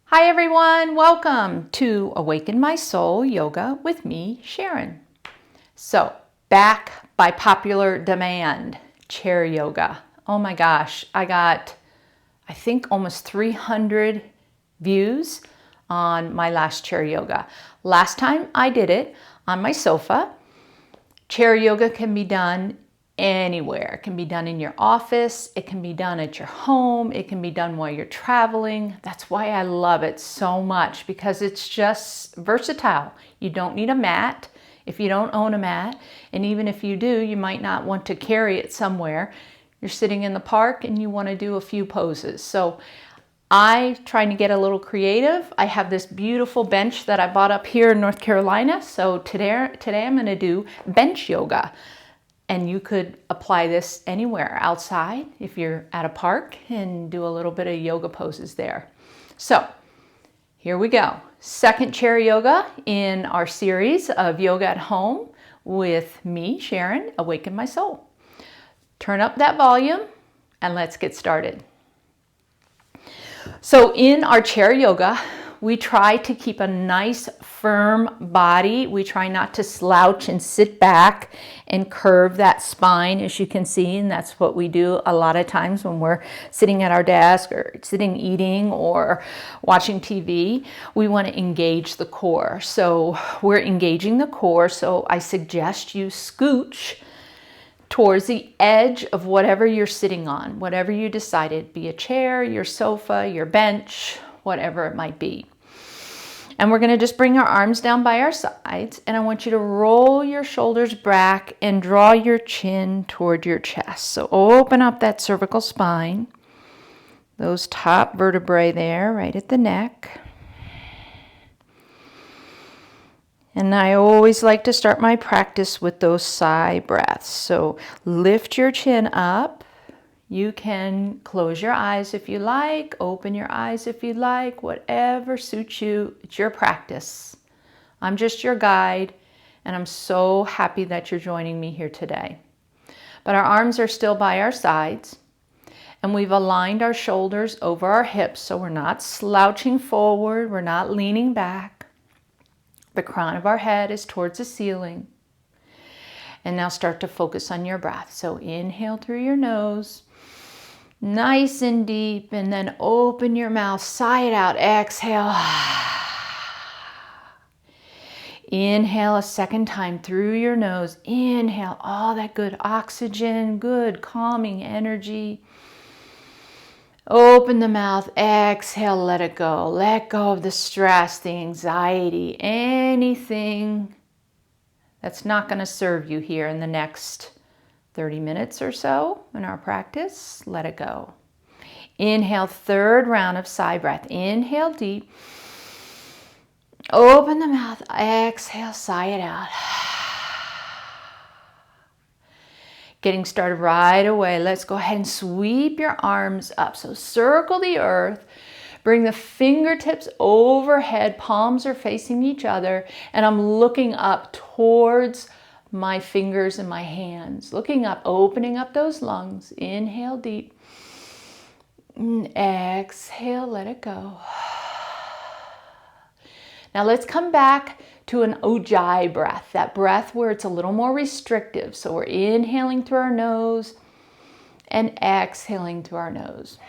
Hi everyone, welcome to Awaken My Soul Yoga with me, Sharon. So, back by popular demand, chair yoga. Oh my gosh, I got, I think almost 300 views on my last chair yoga. Last time I did it on my sofa. Chair yoga can be done anywhere. It can be done in your office, it can be done at your home, it can be done while you're traveling. That's why I love it so much, because it's just versatile. You don't need a mat if you don't own a mat, and even if you do, you might not want to carry it somewhere. You're sitting in the park and you want to do a few poses. So I trying to get a little creative. I have this beautiful bench that I bought up here in North Carolina. So today I'm going to do bench yoga. And you could apply this anywhere outside if you're at a park and do a little bit of yoga poses there. So here we go. Second chair yoga in our series of yoga at home with me, Sharon, Awaken My Soul. Turn up that volume and let's get started. So in our chair yoga, we try to keep a nice firm body. We try not to slouch and sit back and curve that spine, as you can see, and that's what we do a lot of times when we're sitting at our desk or sitting eating or watching TV. We want to engage the core. So we're engaging the core, so I suggest you scooch towards the edge of whatever you're sitting on, whatever you decided, be a chair, your sofa, your bench, whatever it might be. And we're going to just bring our arms down by our sides, and I want you to roll your shoulders back and draw your chin toward your chest. So open up that cervical spine, those top vertebrae there, right at the neck. And I always like to start my practice with those sigh breaths. So lift your chin up. You can close your eyes if you like, open your eyes if you like, whatever suits you. It's your practice. I'm just your guide, and I'm so happy that you're joining me here today. But our arms are still by our sides, and we've aligned our shoulders over our hips, so we're not slouching forward, we're not leaning back. The crown of our head is towards the ceiling. And now start to focus on your breath. So inhale through your nose. Nice and deep, and then open your mouth, sigh it out, exhale. Inhale a second time through your nose. Inhale all that good oxygen, good calming energy. Open the mouth, exhale, let it go. Let go of the stress, the anxiety, anything that's not going to serve you here in the next 30 minutes or so in our practice. Let it go. Inhale, third round of sigh breath. Inhale deep. Open the mouth. Exhale, sigh it out. Getting started right away. Let's go ahead and sweep your arms up. So circle the earth. Bring the fingertips overhead. Palms are facing each other. And I'm looking up towards my fingers and my hands. Looking up, opening up those lungs. Inhale deep. Exhale, let it go. Now let's come back to an ujjayi breath, that breath where it's a little more restrictive. So we're inhaling through our nose and exhaling through our nose.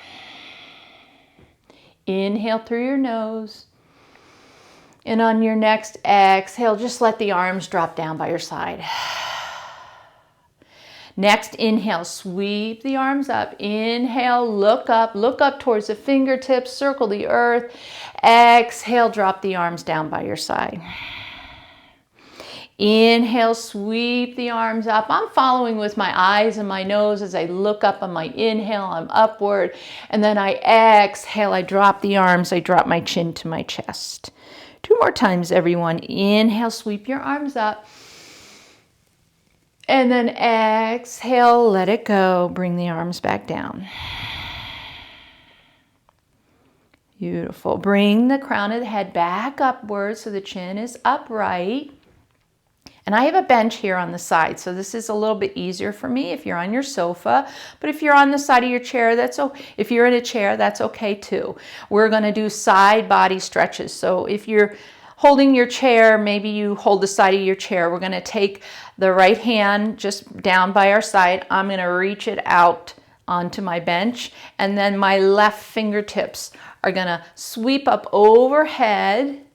Inhale through your nose. And on your next exhale, just let the arms drop down by your side. Next inhale, sweep the arms up. Inhale, look up towards the fingertips, circle the earth. Exhale, drop the arms down by your side. Inhale, sweep the arms up. I'm following with my eyes and my nose as I look up on my inhale, I'm upward. And then I exhale, I drop the arms, I drop my chin to my chest. 2 more times, everyone. Inhale, sweep your arms up. And then exhale, let it go. Bring the arms back down. Beautiful. Bring the crown of the head back upwards so the chin is upright. And I have a bench here on the side, so this is a little bit easier for me if you're on your sofa. But if you're on the side of your chair, if you're in a chair, that's okay too. We're going to do side body stretches. So if you're holding your chair, maybe you hold the side of your chair. We're going to take the right hand just down by our side. I'm going to reach it out onto my bench, and then my left fingertips are going to sweep up overhead.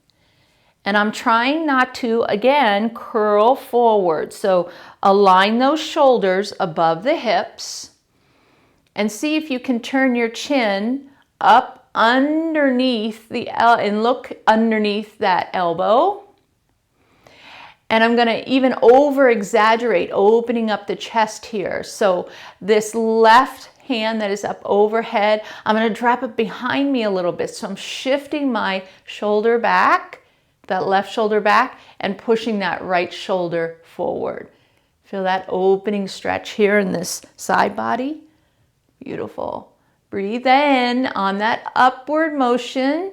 And I'm trying not to, again, curl forward. So align those shoulders above the hips and see if you can turn your chin up underneath and look underneath that elbow. And I'm going to even over exaggerate, opening up the chest here. So this left hand that is up overhead, I'm going to drop it behind me a little bit. So I'm shifting my shoulder back, that left shoulder back, and pushing that right shoulder forward. Feel that opening stretch here in this side body. Beautiful. Breathe in on that upward motion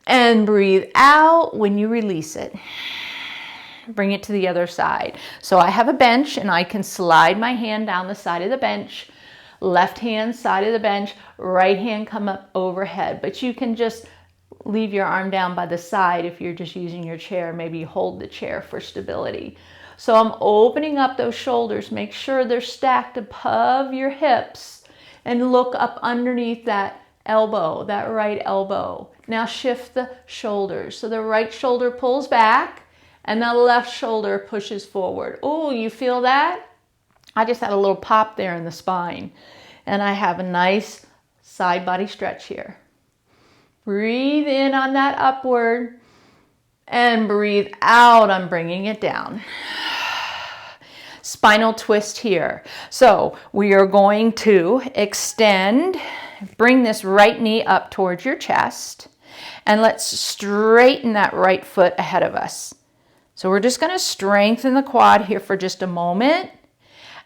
and breathe out when you release it. Bring it to the other side. So I have a bench and I can slide my hand down the side of the bench, left hand side of the bench, right hand come up overhead. But you can just leave your arm down by the side if you're just using your chair. Maybe hold the chair for stability. So I'm opening up those shoulders. Make sure they're stacked above your hips and look up underneath that elbow, that right elbow. Now shift the shoulders. So the right shoulder pulls back and the left shoulder pushes forward. Oh, you feel that? I just had a little pop there in the spine. And I have a nice side body stretch here. Breathe in on that upward and breathe out on bringing it down. Spinal twist here. So we are going to extend, bring this right knee up towards your chest, and let's straighten that right foot ahead of us. So we're just going to strengthen the quad here for just a moment,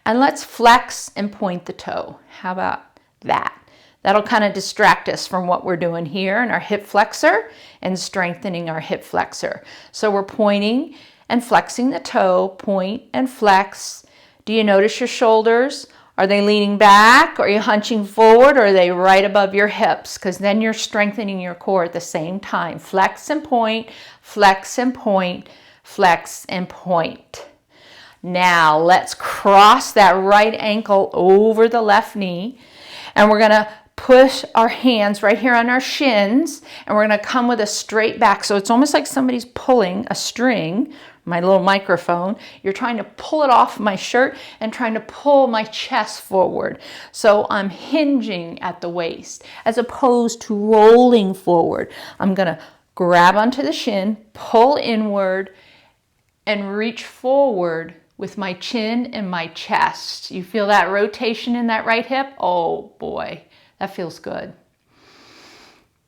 and let's flex and point the toe. How about that? That'll kind of distract us from what we're doing here in our hip flexor and strengthening our hip flexor. So we're pointing and flexing the toe, point and flex. Do you notice your shoulders? Are they leaning back? Are you hunching forward? Or are they right above your hips? Because then you're strengthening your core at the same time. Flex and point, flex and point, flex and point. Now let's cross that right ankle over the left knee, and we're going to push our hands right here on our shins, and we're going to come with a straight back. So it's almost like somebody's pulling a string, my little microphone. You're trying to pull it off my shirt and trying to pull my chest forward. So I'm hinging at the waist as opposed to rolling forward. I'm going to grab onto the shin, pull inward, and reach forward with my chin and my chest. You feel that rotation in that right hip? Oh boy. That feels good.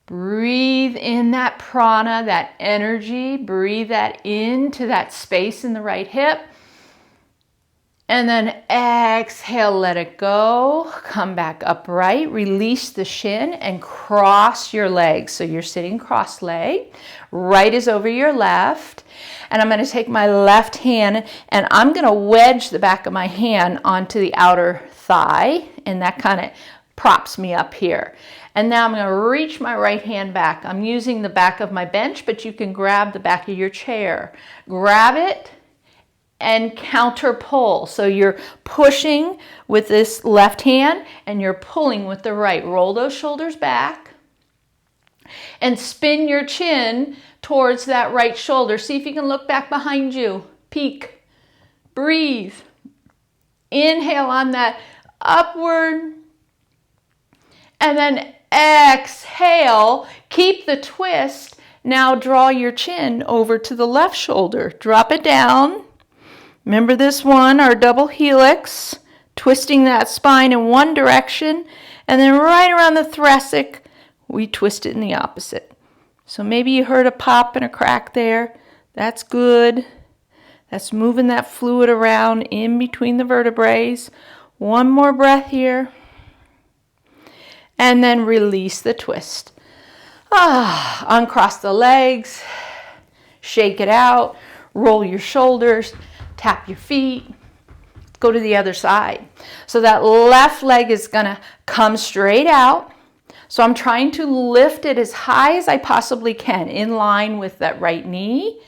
Breathe in that prana, that energy. Breathe that into that space in the right hip. And then exhale, let it go. Come back upright. Release the shin and cross your legs. So you're sitting cross-legged. Right is over your left. And I'm going to take my left hand and I'm going to wedge the back of my hand onto the outer thigh. And that kind of props me up here. And now I'm going to reach my right hand back. I'm using the back of my bench, but you can grab the back of your chair. Grab it and counter pull. So you're pushing with this left hand and you're pulling with the right. Roll those shoulders back and spin your chin towards that right shoulder. See if you can look back behind you. Peek. Breathe. Inhale on that upward. And then exhale, keep the twist. Now draw your chin over to the left shoulder. Drop it down. Remember this one, our double helix, twisting that spine in one direction. And then right around the thoracic, we twist it in the opposite. So maybe you heard a pop and a crack there. That's good. That's moving that fluid around in between the vertebrae. One more breath here. And then release the twist. Uncross the legs, shake it out, roll your shoulders, tap your feet, go to the other side. So that left leg is gonna come straight out. So I'm trying to lift it as high as I possibly can in line with that right knee.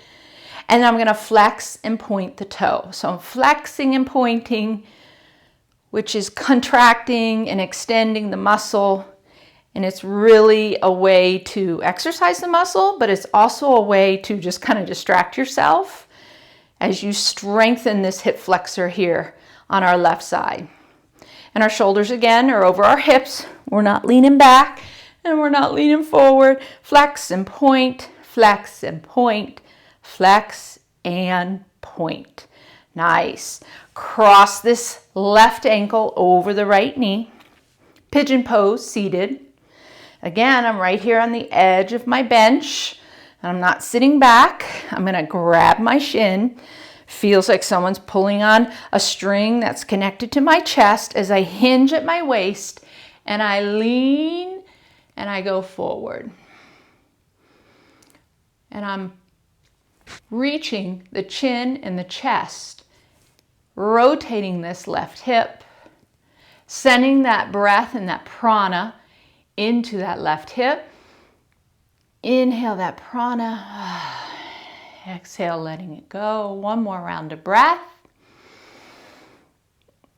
And I'm gonna flex and point the toe. So I'm flexing and pointing, which is contracting and extending the muscle. And it's really a way to exercise the muscle, but it's also a way to just kind of distract yourself as you strengthen this hip flexor here on our left side. And our shoulders again are over our hips. We're not leaning back and we're not leaning forward. Flex and point, flex and point, flex and point. Nice. Cross this left ankle over the right knee. Pigeon pose, seated. Again, I'm right here on the edge of my bench. I'm not sitting back. I'm going to grab my shin. Feels like someone's pulling on a string that's connected to my chest as I hinge at my waist and I lean and I go forward. And I'm reaching the chin and the chest, rotating this left hip, sending that breath and that prana into that left hip. Inhale that prana. Exhale, letting it go. One more round of breath.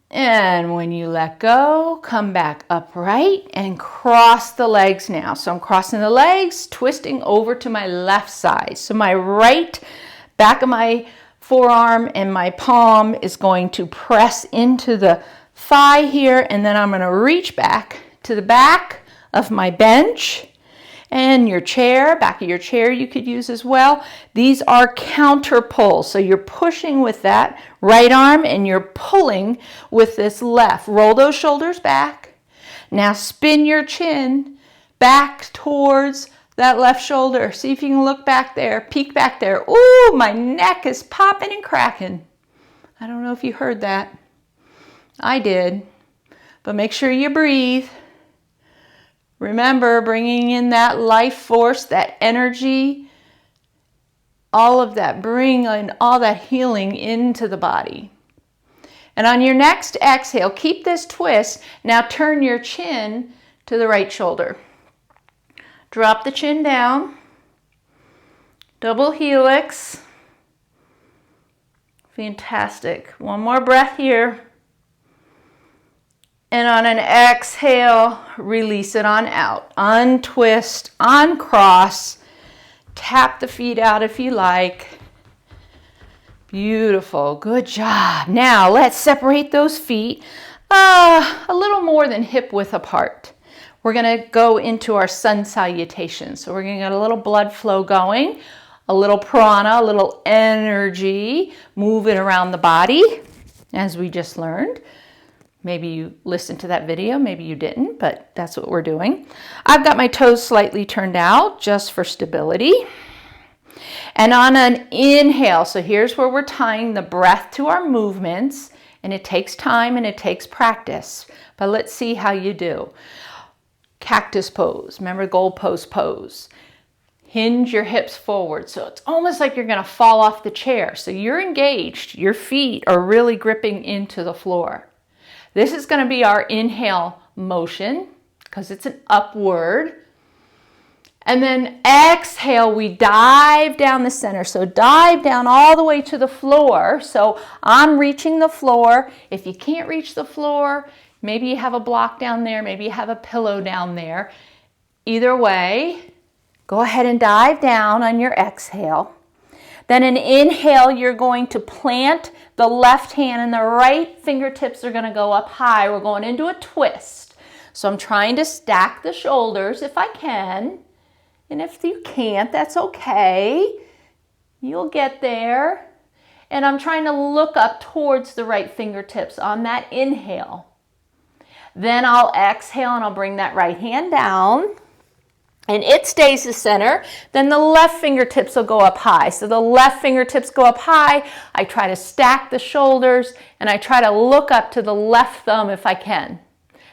And when you let go, come back upright and cross the legs now. So I'm crossing the legs, twisting over to my left side. So my right back of my forearm and my palm is going to press into the thigh here, and then I'm going to reach back to the back of my bench and your chair, back of your chair you could use as well. These are counter pulls. So you're pushing with that right arm and you're pulling with this left. Roll those shoulders back. Now spin your chin back towards that left shoulder. See if you can look back there, peek back there. Ooh, my neck is popping and cracking. I don't know if you heard that. I did. But make sure you breathe. Remember, bringing in that life force, that energy, all of that, bring in all that healing into the body. And on your next exhale, keep this twist. Now turn your chin to the right shoulder. Drop the chin down. Double helix. Fantastic. One more breath here. And on an exhale, release it on out. Untwist, uncross. Tap the feet out if you like. Beautiful. Good job. Now let's separate those feet a little more than hip width apart. We're going to go into our sun salutation. So we're going to get a little blood flow going, a little prana, a little energy, moving around the body as we just learned. Maybe you listened to that video, maybe you didn't, but that's what we're doing. I've got my toes slightly turned out just for stability. And on an inhale, so here's where we're tying the breath to our movements, and it takes time and it takes practice, but let's see how you do. Cactus pose, remember goalpost pose. Hinge your hips forward, so it's almost like you're gonna fall off the chair. So you're engaged, your feet are really gripping into the floor. This is going to be our inhale motion because it's an upward. And then exhale, we dive down the center. So dive down all the way to the floor. So I'm reaching the floor. If you can't reach the floor, maybe you have a block down there, maybe you have a pillow down there. Either way, go ahead and dive down on your exhale. Then an inhale, you're going to plant the left hand and the right fingertips are going to go up high. We're going into a twist. So I'm trying to stack the shoulders if I can. And if you can't, that's okay. You'll get there. And I'm trying to look up towards the right fingertips on that inhale. Then I'll exhale and I'll bring that right hand down. And it stays the center, then the left fingertips will go up high. So the left fingertips go up high, I try to stack the shoulders, and I try to look up to the left thumb if I can.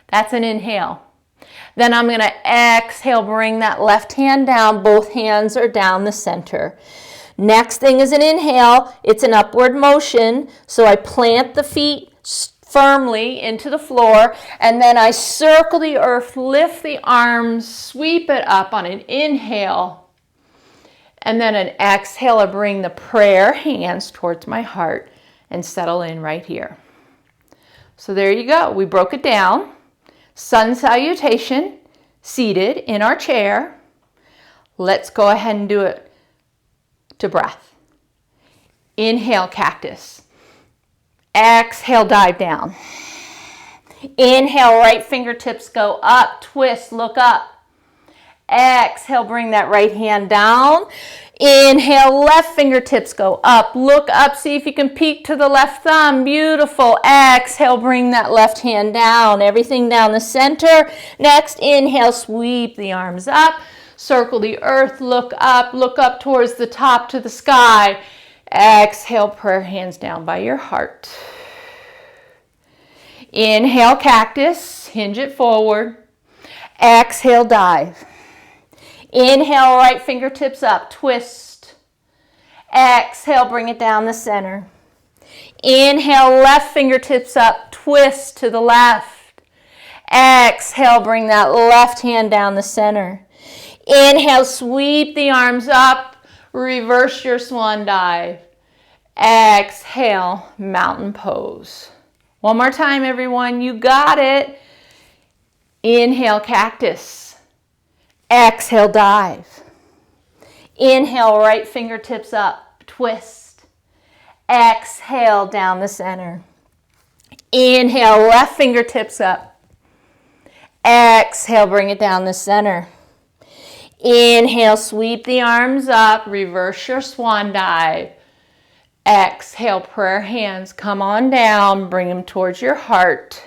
That's an inhale. Then I'm gonna exhale, bring that left hand down, both hands are down the center. Next thing is an inhale. It's an upward motion. So I plant the feet firmly into the floor, and then I circle the earth, lift the arms, sweep it up on an inhale, and then an exhale, I bring the prayer hands towards my heart and settle in right here. So there you go. We broke it down. Sun salutation, seated in our chair. Let's go ahead and do it to breath. Inhale, cactus. Exhale, dive down. Inhale, right fingertips go up, twist, look up. Exhale, bring that right hand down. Inhale, left fingertips go up, look up, see if you can peek to the left thumb. Beautiful. Exhale, bring that left hand down, everything down the center. Next, inhale, sweep the arms up, circle the earth, look up towards the top to the sky. Exhale, prayer hands down by your heart. Inhale, cactus, hinge it forward. Exhale, dive. Inhale, right fingertips up, twist. Exhale, bring it down the center. Inhale, left fingertips up, twist to the left. Exhale, bring that left hand down the center. Inhale, sweep the arms up, reverse your swan dive. Exhale, mountain pose. One more time, everyone. You got it. Inhale, cactus. Exhale, dive. Inhale, right fingertips up, twist. Exhale, down the center. Inhale, left fingertips up. Exhale, bring it down the center. Inhale, sweep the arms up, reverse your swan dive. Exhale, prayer hands, come on down, bring them towards your heart.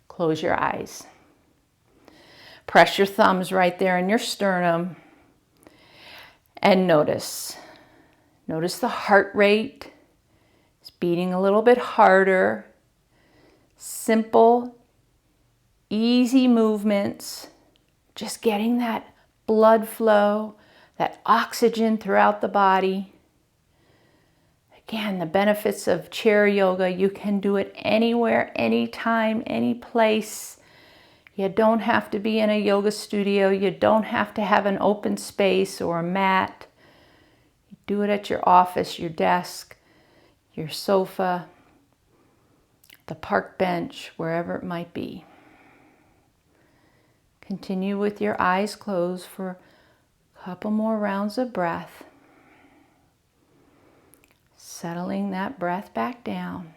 Close your eyes. Press your thumbs right there in your sternum. And notice the heart rate. It's beating a little bit harder. Simple, easy movements. Just getting that blood flow, that oxygen throughout the body. Again, the benefits of chair yoga, you can do it anywhere, anytime, any place. You don't have to be in a yoga studio. You don't have to have an open space or a mat. You do it at your office, your desk, your sofa, the park bench, wherever it might be. Continue with your eyes closed for a couple more rounds of breath. Settling that breath back down.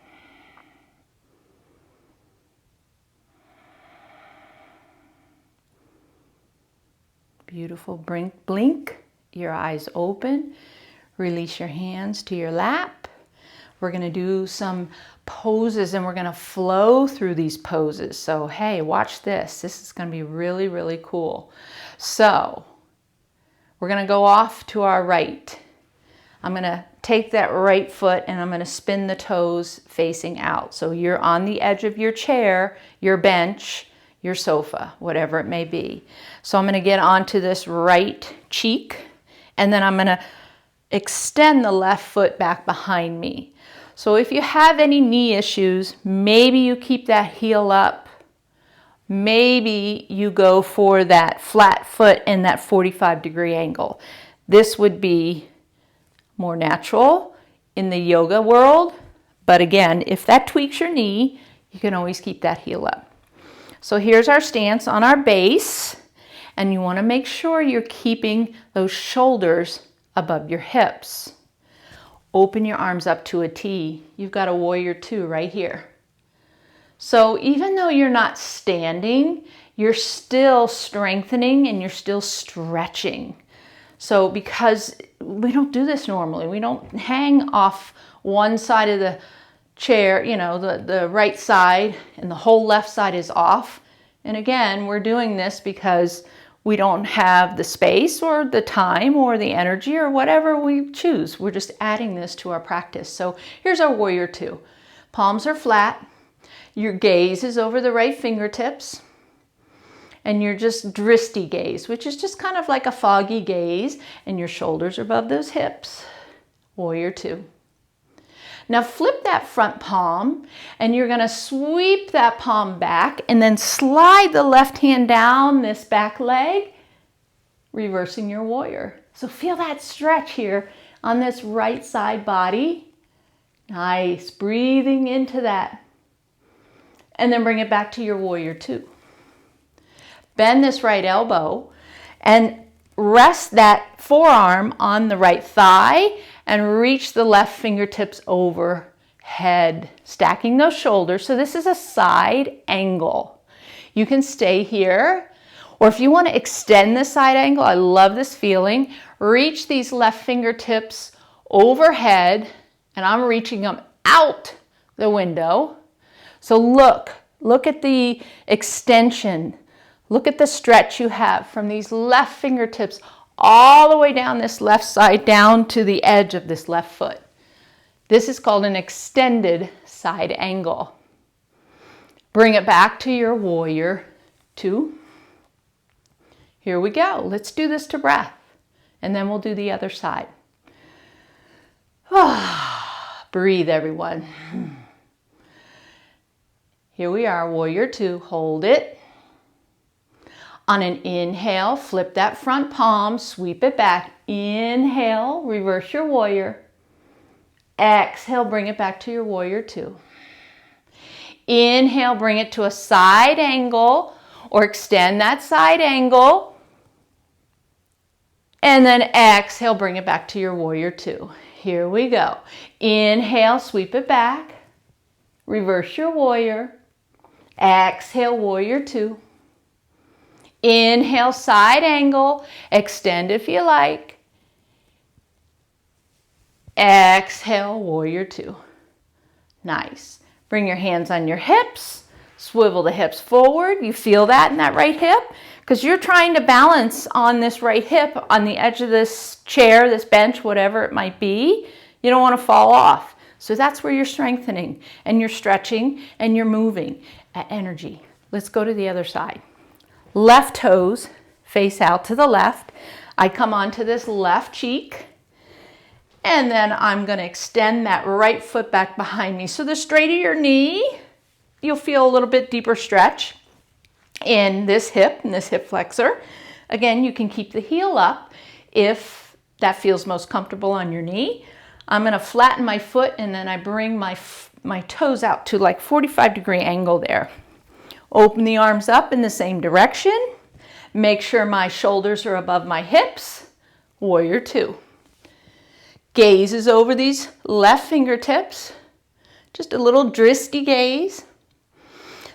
Beautiful. Blink your eyes open. Release your hands to your lap. We're going to do some poses and we're going to flow through these poses. So, hey, watch this. This is going to be really, really cool. So, we're going to go off to our right. I'm going to take that right foot and I'm going to spin the toes facing out. So you're on the edge of your chair, your bench, your sofa, whatever it may be. So I'm going to get onto this right cheek and then I'm going to extend the left foot back behind me. So if you have any knee issues, maybe you keep that heel up. Maybe you go for that flat foot and that 45-degree angle. This would be more natural in the yoga world. But again, if that tweaks your knee, you can always keep that heel up. So here's our stance on our base. And you want to make sure you're keeping those shoulders above your hips. Open your arms up to a T. You've got a warrior two right here. So even though you're not standing, you're still strengthening and you're still stretching. So because we don't do this normally, we don't hang off one side of the chair, the right side, and the whole left side is off. And again, we're doing this because we don't have the space or the time or the energy or whatever we choose. We're just adding this to our practice. So here's our warrior two. Palms are flat. Your gaze is over the right fingertips. And you're just drishti gaze, which is just kind of like a foggy gaze. And your shoulders are above those hips. warrior two. Now flip that front palm and you're going to sweep that palm back and then slide the left hand down this back leg, reversing your warrior. So feel that stretch here on this right side body. Nice, breathing into that. And then bring it back to your warrior two. Bend this right elbow and rest that forearm on the right thigh and reach the left fingertips overhead, stacking those shoulders. So this is a side angle. You can stay here, or if you want to extend the side angle, I love this feeling, reach these left fingertips overhead, and I'm reaching them out the window. So look at the extension. Look at the stretch you have from these left fingertips all the way down this left side, down to the edge of this left foot. This is called an extended side angle. Bring it back to your warrior two. Here we go. Let's do this to breath, and then we'll do the other side. Breathe, everyone. Here we are, warrior two. Hold it. On an inhale, flip that front palm, sweep it back. Inhale, reverse your warrior. Exhale, bring it back to your warrior two. Inhale, bring it to a side angle or extend that side angle. And then exhale, bring it back to your warrior two. Here we go. Inhale, sweep it back. Reverse your warrior. Exhale, warrior two. Inhale, side angle, extend if you like. Exhale, warrior two. Nice. Bring your hands on your hips, swivel the hips forward. You feel that in that right hip? Because you're trying to balance on this right hip on the edge of this chair, this bench, whatever it might be. You don't want to fall off. So that's where you're strengthening and you're stretching and you're moving energy. Let's go to the other side. Left toes face out to the left. I come onto this left cheek, and then I'm going to extend that right foot back behind me. So the straighter your knee, you'll feel a little bit deeper stretch in this hip flexor. Again, you can keep the heel up if that feels most comfortable on your knee. I'm going to flatten my foot, and then I bring my toes out to like 45-degree angle there. Open the arms up in the same direction. Make sure my shoulders are above my hips. Warrior two. Gaze is over these left fingertips. Just a little drisky gaze.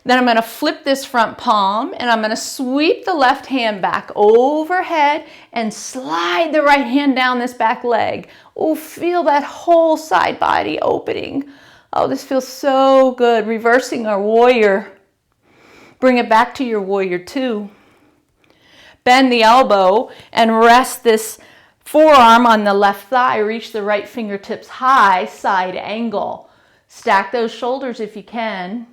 Then I'm going to flip this front palm and I'm going to sweep the left hand back overhead and slide the right hand down this back leg. Oh, feel that whole side body opening. Oh, this feels so good. Reversing our warrior. Bring it back to your warrior two. Bend the elbow and rest this forearm on the left thigh. Reach the right fingertips high, side angle. Stack those shoulders if you can.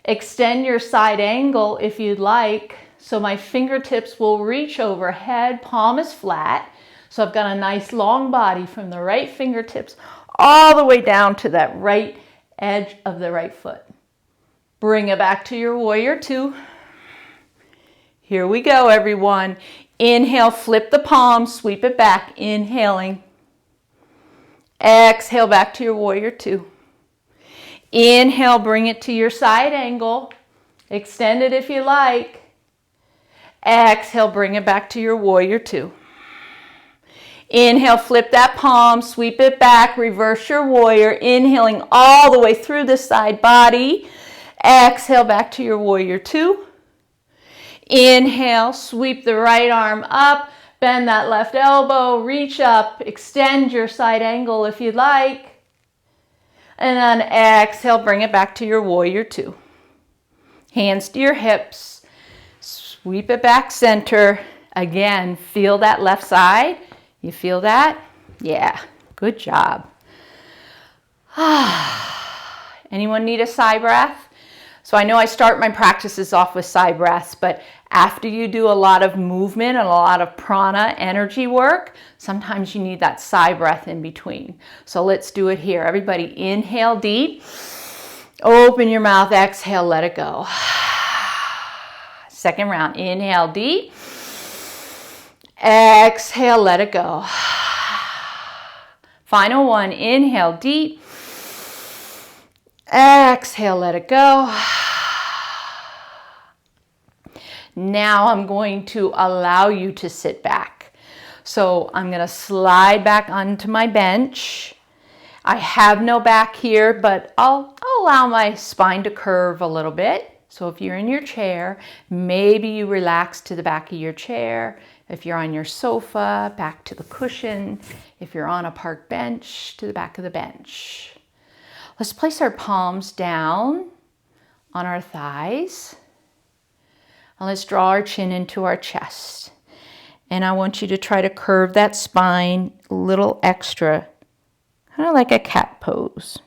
Extend your side angle if you'd like. So my fingertips will reach overhead, palm is flat. So I've got a nice long body from the right fingertips all the way down to that right edge of the right foot. Bring it back to your warrior two. Here we go, everyone. Inhale, flip the palm, sweep it back, inhaling. Exhale, back to your warrior two. Inhale, bring it to your side angle. Extend it if you like. Exhale, bring it back to your warrior two. Inhale, flip that palm, sweep it back, reverse your warrior, inhaling all the way through the side body. Exhale, back to your warrior two. Inhale, sweep the right arm up, bend that left elbow, reach up, extend your side angle if you'd like. And then exhale, bring it back to your warrior two. Hands to your hips, sweep it back center. Again, feel that left side. You feel that? Yeah, good job. Anyone need a sigh breath? So I know I start my practices off with side breaths, but after you do a lot of movement and a lot of prana energy work, sometimes you need that side breath in between. So let's do it here. Everybody inhale deep, open your mouth, exhale, let it go. Second round, inhale deep, exhale, let it go. Final one, inhale deep, exhale, let it go. Now I'm going to allow you to sit back. So I'm going to slide back onto my bench. I have no back here, but I'll allow my spine to curve a little bit. So if you're in your chair, maybe you relax to the back of your chair. If you're on your sofa, back to the cushion. If you're on a park bench, to the back of the bench. Let's place our palms down on our thighs. And let's draw our chin into our chest. And I want you to try to curve that spine a little extra, kind of like a cat pose.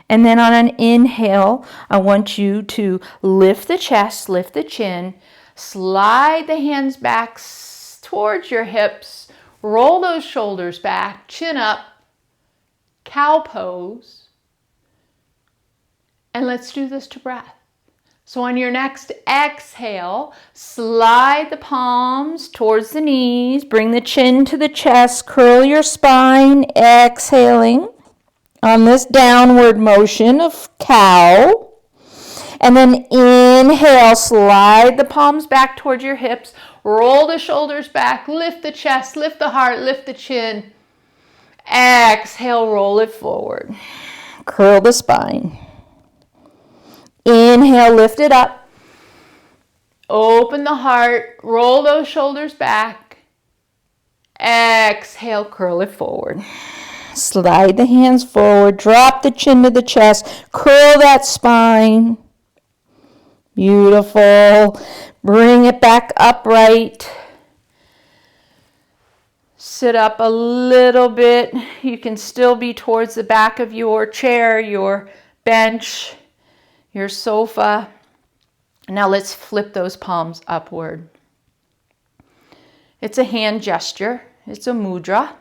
And then on an inhale, I want you to lift the chest, lift the chin, slide the hands back towards your hips, roll those shoulders back, chin up, cow pose. And let's do this to breath. So on your next exhale, slide the palms towards the knees, bring the chin to the chest, curl your spine, exhaling on this downward motion of cow. And then inhale, slide the palms back towards your hips, roll the shoulders back, lift the chest, lift the heart, lift the chin. Exhale, roll it forward. Curl the spine. Inhale, lift it up. Open the heart, roll those shoulders back. Exhale, curl it forward. Slide the hands forward, drop the chin to the chest, curl that spine. Beautiful. Bring it back upright. Sit up a little bit. You can still be towards the back of your chair, your bench, your sofa. Now let's flip those palms upward. It's a hand gesture. It's a mudra.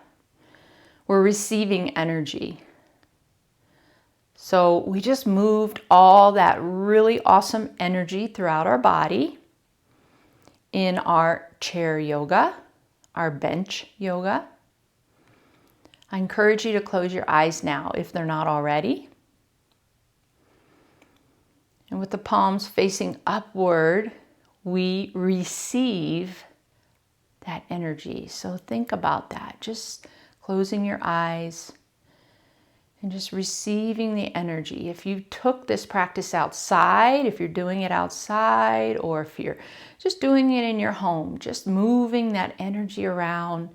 We're receiving energy. So we just moved all that really awesome energy throughout our body in our chair yoga, our bench yoga. I encourage you to close your eyes now if they're not already. And with the palms facing upward, we receive that energy. So think about that. Just closing your eyes and just receiving the energy. If you took this practice outside, if you're doing it outside, or if you're just doing it in your home, just moving that energy around,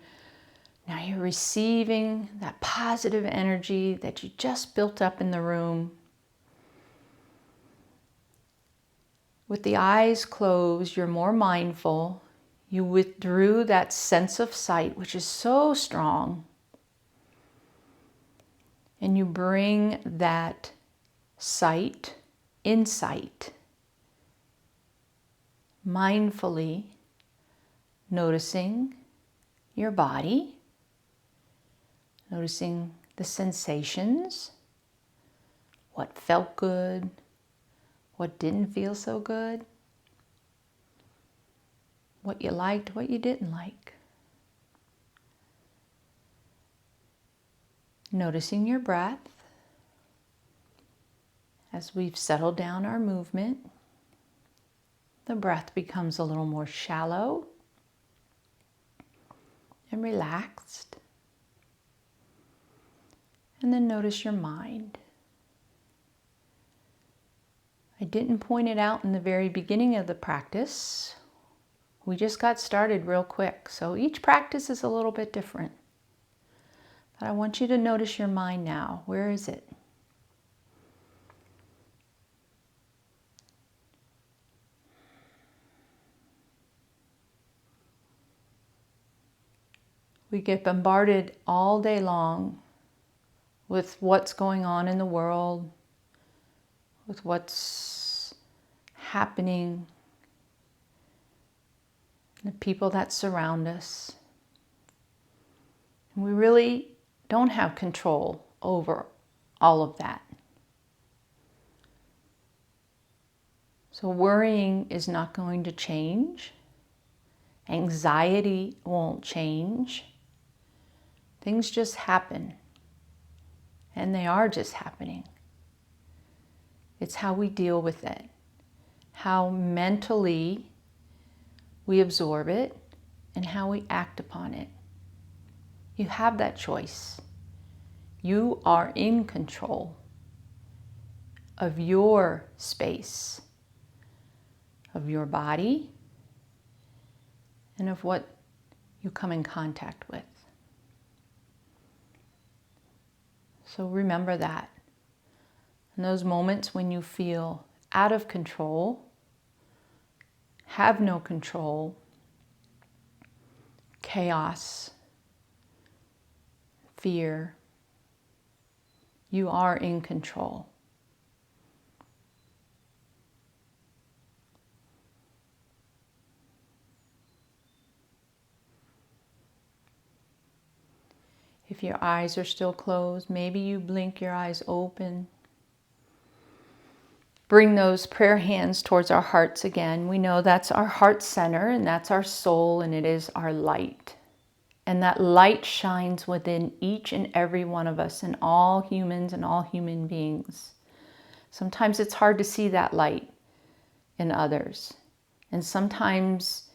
now you're receiving that positive energy that you just built up in the room. With the eyes closed, you're more mindful. You withdrew that sense of sight, which is so strong. And you bring that sight, insight, mindfully noticing your body, noticing the sensations, what felt good, what didn't feel so good, what you liked, what you didn't like. Noticing your breath as we've settled down our movement. The breath becomes a little more shallow and relaxed. And then notice your mind. I didn't point it out in the very beginning of the practice. We just got started real quick, so each practice is a little bit different. But I want you to notice your mind now. Where is it? We get bombarded all day long with what's going on in the world, with what's happening, the people that surround us. And we really don't have control over all of that. So worrying is not going to change. Anxiety won't change. Things just happen. And they are just happening. It's how we deal with it, how mentally we absorb it, and how we act upon it. You have that choice. You are in control of your space, of your body, and of what you come in contact with. So remember that. In those moments when you feel out of control, have no control, chaos, fear, you are in control. If your eyes are still closed, maybe you blink your eyes open. Bring those prayer hands towards our hearts again. We know that's our heart center and that's our soul and it is our light. And that light shines within each and every one of us and all humans and all human beings. Sometimes it's hard to see that light in others. And sometimes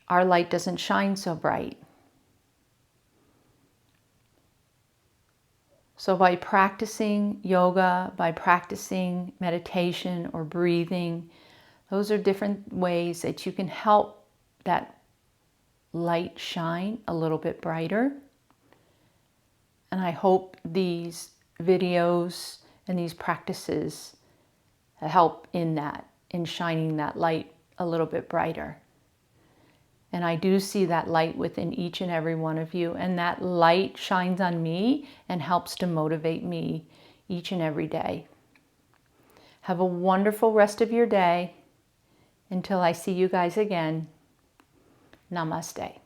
our light doesn't shine so bright. So by practicing yoga, by practicing meditation or breathing, those are different ways that you can help that light shine a little bit brighter. And I hope these videos and these practices help in that, in shining that light a little bit brighter. And I do see that light within each and every one of you. And that light shines on me and helps to motivate me each and every day. Have a wonderful rest of your day. Until I see you guys again, namaste.